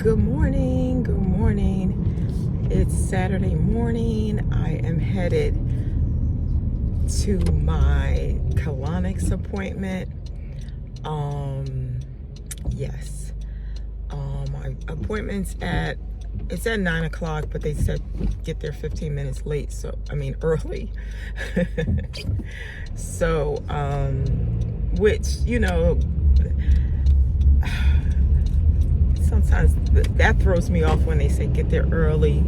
Good morning. Good morning. It's Saturday morning. I am headed to my colonics appointment. Yes. My appointment's it's at 9 o'clock, but they said get there 15 minutes late. Early. So, which, sometimes that throws me off when they say get there early,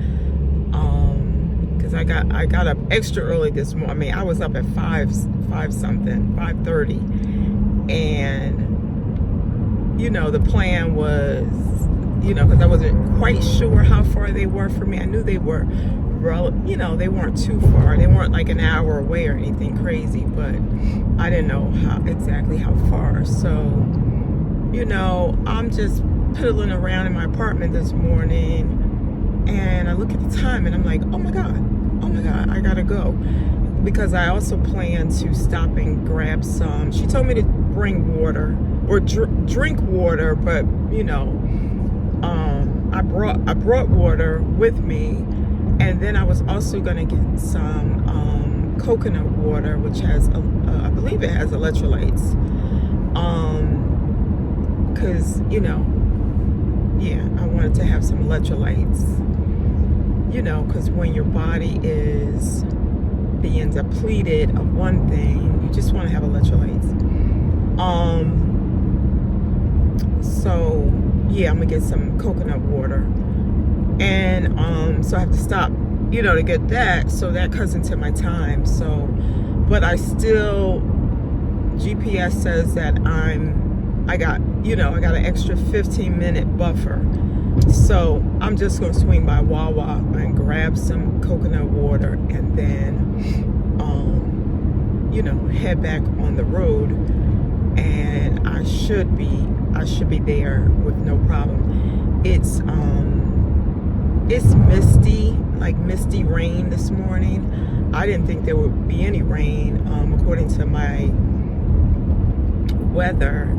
because I got up extra early this morning. I was up at 5:30, and the plan was, because I wasn't quite sure how far they were from me. I knew they were, they weren't too far. They weren't like an hour away or anything crazy, but I didn't know exactly how far. So, I'm just piddling around in my apartment this morning, and I look at the time and I'm like, oh my God, I gotta go, because I also plan to stop and grab some. She told me to bring water or drink water, but I brought water with me, and then I was also gonna get some coconut water, which has I believe it has electrolytes, because I wanted to have some electrolytes, because when your body is being depleted of one thing, you just want to have electrolytes. So yeah, I'm gonna get some coconut water, and so I have to stop, to get that, so that cuts into my time. So, but I still, GPS says that I got an extra 15-minute buffer. So I'm just going to swing by Wawa and grab some coconut water, and then, head back on the road, and I should be there with no problem. It's misty, like misty rain this morning. I didn't think there would be any rain, according to my weather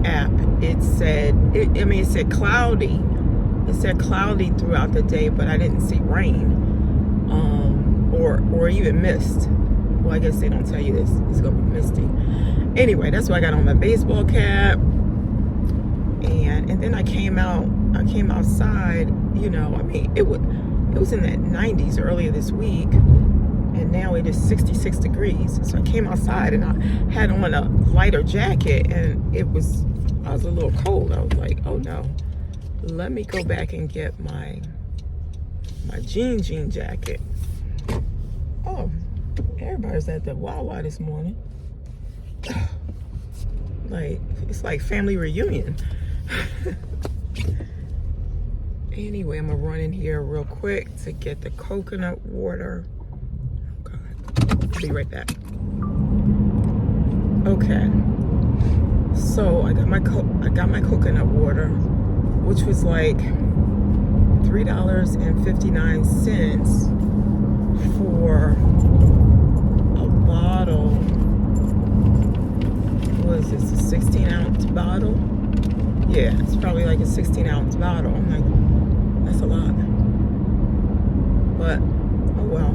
app. It said cloudy. It said cloudy throughout the day, but I didn't see rain, or even mist. Well, I guess they don't tell you this. It's gonna be misty. Anyway, that's why I got on my baseball cap, and then I came outside. It was in the 90s earlier this week, and now it is 66 degrees. So I came outside and I had on a lighter jacket, and I was a little cold. I was like, oh no, let me go back and get my jean jacket. Oh, everybody's at the Wawa this morning. It's like family reunion. Anyway, I'm gonna run in here real quick to get the coconut water. Oh God, I'll be right back. Okay, so I got my coconut water, which was like $3.59 for a bottle. What is this, a 16-ounce bottle? Yeah, it's probably like a 16-ounce bottle. I'm like, that's a lot, but oh well.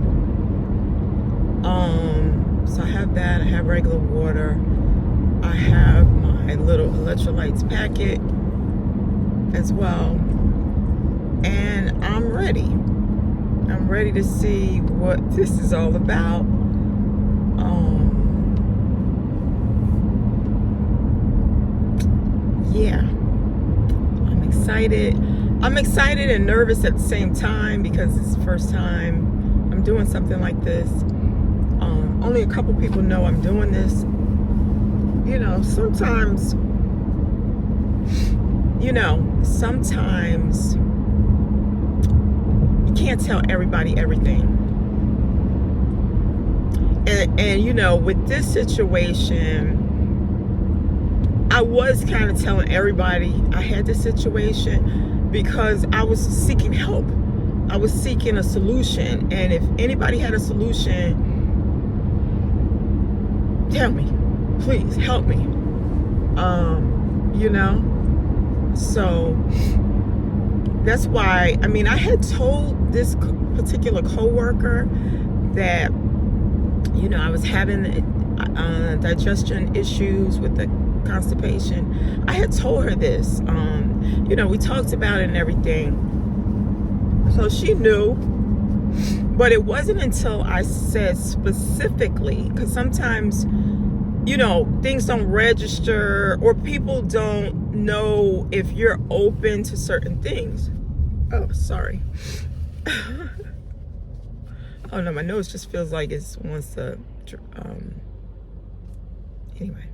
So I have that. I have regular water. I have my little electrolytes packet as well, and I'm ready. I'm ready to see what this is all about. Yeah, I'm excited. I'm excited and nervous at the same time, because it's the first time I'm doing something like this. Only a couple people know I'm doing this. Sometimes you can't tell everybody everything. And with this situation, I was kind of telling everybody I had this situation, because I was seeking help. I was seeking a solution. And if anybody had a solution, tell me. Please help me. So that's why, I mean, I had told this particular coworker that, you know, I was having digestion issues with the constipation. I had told her this. You know, we talked about it and everything. So she knew. But it wasn't until I said specifically, because sometimes, you know, things don't register or people don't know if you're open to certain things. Oh, sorry. Oh no, my nose just feels like it wants to, anyway.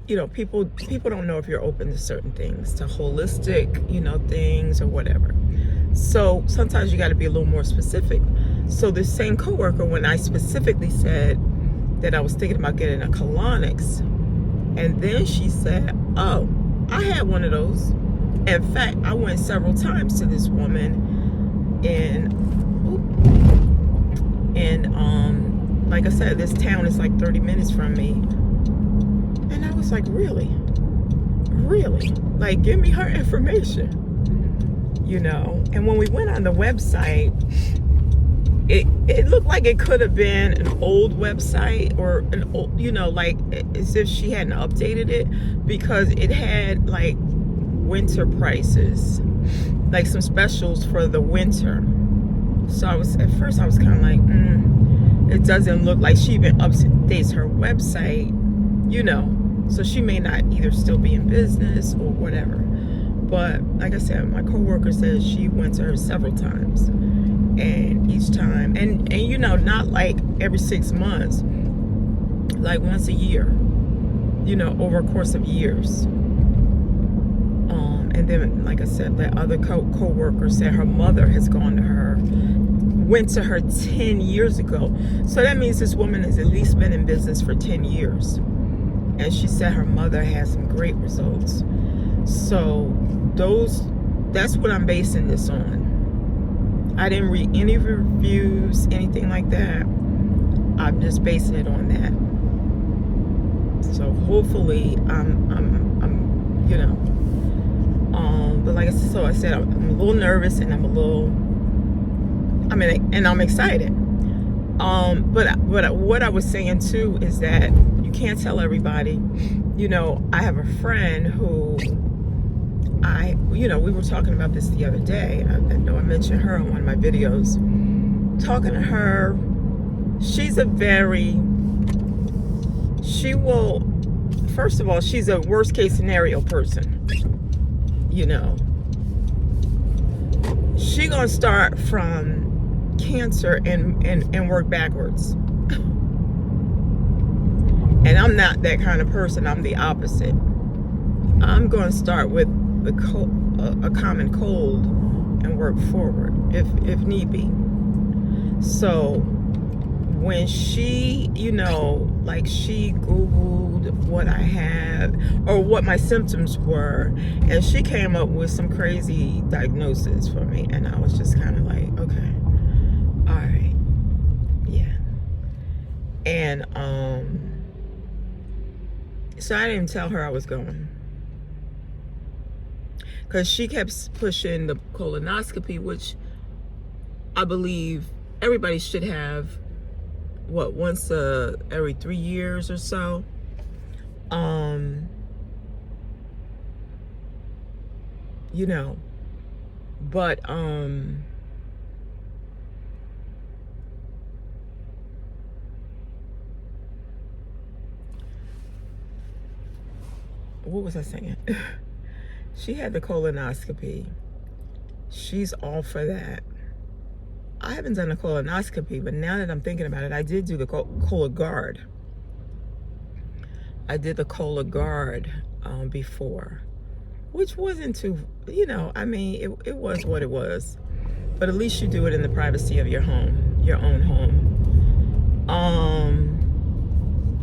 You know, people don't know if you're open to certain things, to holistic, you know, things or whatever. So sometimes you got to be a little more specific. So the same coworker, when I specifically said that I was thinking about getting a colonics, and then she said, oh, I had one of those. In fact, I went several times to this woman and like I said, this town is like 30 minutes from me. And I was like, really? Like, give me her information. You know, and when we went on the website, it looked like it could have been an old website or an old, you know, like as if she hadn't updated it, because it had like winter prices, like some specials for the winter. So at first I was kind of like, it doesn't look like she even updates her website, you know, so she may not either still be in business or whatever. But like I said, my coworker says she went to her several times, and each time, and you know, not like every 6 months, like once a year, you know, over a course of years. And then, like I said, that other coworker said her mother has went to her 10 years ago. So that means this woman has at least been in business for 10 years. And she said her mother has some great results. So that's what I'm basing this on. I didn't read any reviews, anything like that. I'm just basing it on that. So hopefully I'm you know, but like I said, I'm a little nervous and I'm excited. But what I was saying too is that you can't tell everybody. You know, I have a friend who you know, we were talking about this the other day. I know I mentioned her on one of my videos. Talking to her, first of all, she's a worst case scenario person. You know, she gonna start from cancer and work backwards. And I'm not that kind of person. I'm the opposite. I'm gonna start with a common cold and work forward if need be. So when she, you know, like she Googled what I had or what my symptoms were, and she came up with some crazy diagnosis for me, and I was just kind of like, okay, all right, yeah. And so I didn't tell her I was going, because she kept pushing the colonoscopy, which I believe everybody should have, once every 3 years or so. You know, but what was I saying? She had the colonoscopy. She's all for that. I haven't done a colonoscopy, but now that I'm thinking about it, I did do the Cologuard. I did the Cologuard before, which wasn't too, you know, I mean, it was what it was. But at least you do it in the privacy of your home, your own home.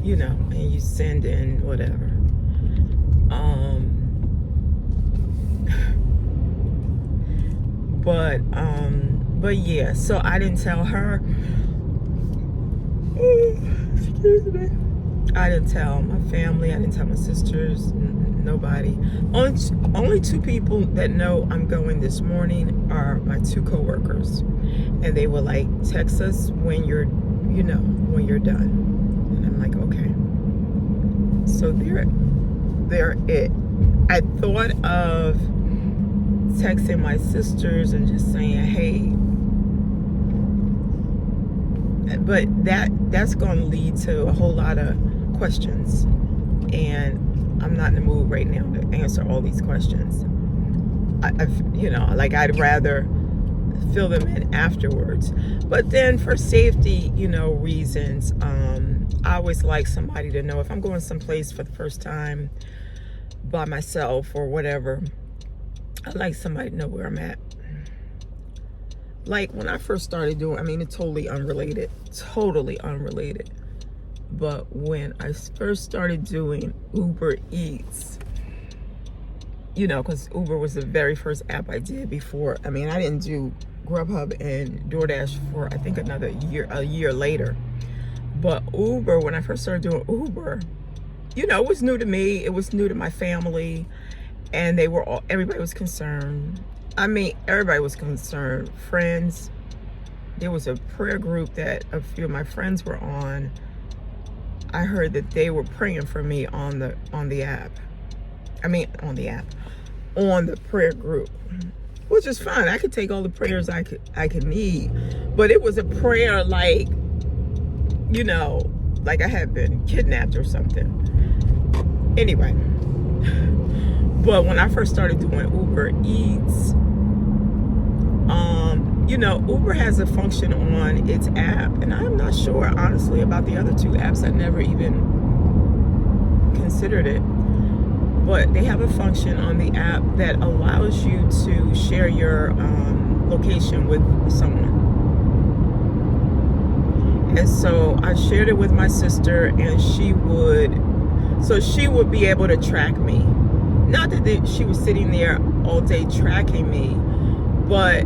You know, and you send in whatever. But yeah, so I didn't tell her. Excuse me. I didn't tell my family. I didn't tell my sisters. nobody. Only two people that know I'm going this morning are my two coworkers, and they will like text us when you're, when you're done. And I'm like, okay. So they're it. I thought of texting my sisters and just saying, hey, but that's going to lead to a whole lot of questions, and I'm not in the mood right now to answer all these questions. I'd rather fill them in afterwards. But then for safety, reasons, I always like somebody to know if I'm going someplace for the first time by myself or whatever. I like somebody to know where I'm at. Like when I first started doing, it's totally unrelated, but when I first started doing Uber Eats, because Uber was the very first app I did before. I didn't do Grubhub and DoorDash for I think a year later. But Uber, when I first started doing Uber, it was new to me, it was new to my family, and everybody was concerned. Everybody was concerned. Friends, there was a prayer group that a few of my friends were on. I heard that they were praying for me on the prayer group, which is fine. I could take all the prayers I could need, but it was a prayer like I had been kidnapped or something. Anyway, but when I first started doing Uber Eats, Uber has a function on its app, and I'm not sure honestly about the other two apps. I never even considered it, but they have a function on the app that allows you to share your location with someone. And so I shared it with my sister, and she would be able to track me. Not that she was sitting there all day tracking me, but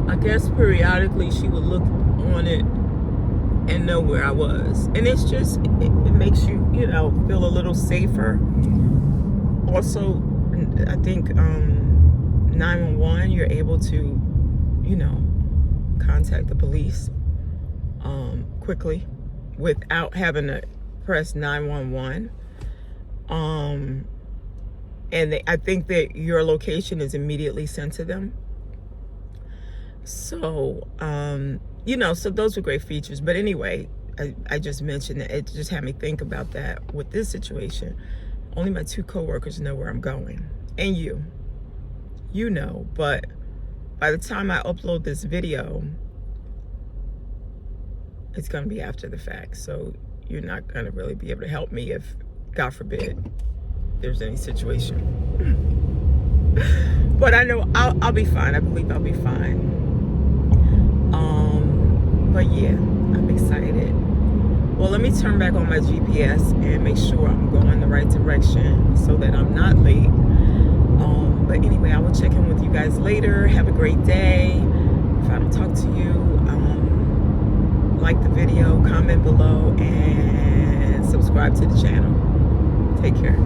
I guess periodically she would look on it and know where I was. And it's just, it makes you, feel a little safer. Also, I think 911, you're able to, contact the police quickly without having to press 911. And I think that your location is immediately sent to them. So, so those were great features. But anyway, I just mentioned that it just had me think about that with this situation. Only my two coworkers know where I'm going. And but by the time I upload this video, it's going to be after the fact. So you're not going to really be able to help me if, God forbid, there's any situation. But I know I'll be fine. I believe I'll be fine. But yeah, I'm excited. Well, let me turn back on my GPS and make sure I'm going the right direction so that I'm not late. But anyway, I will check in with you guys later. Have a great day. If I don't talk to you, like the video, comment below, and subscribe to the channel. Take care.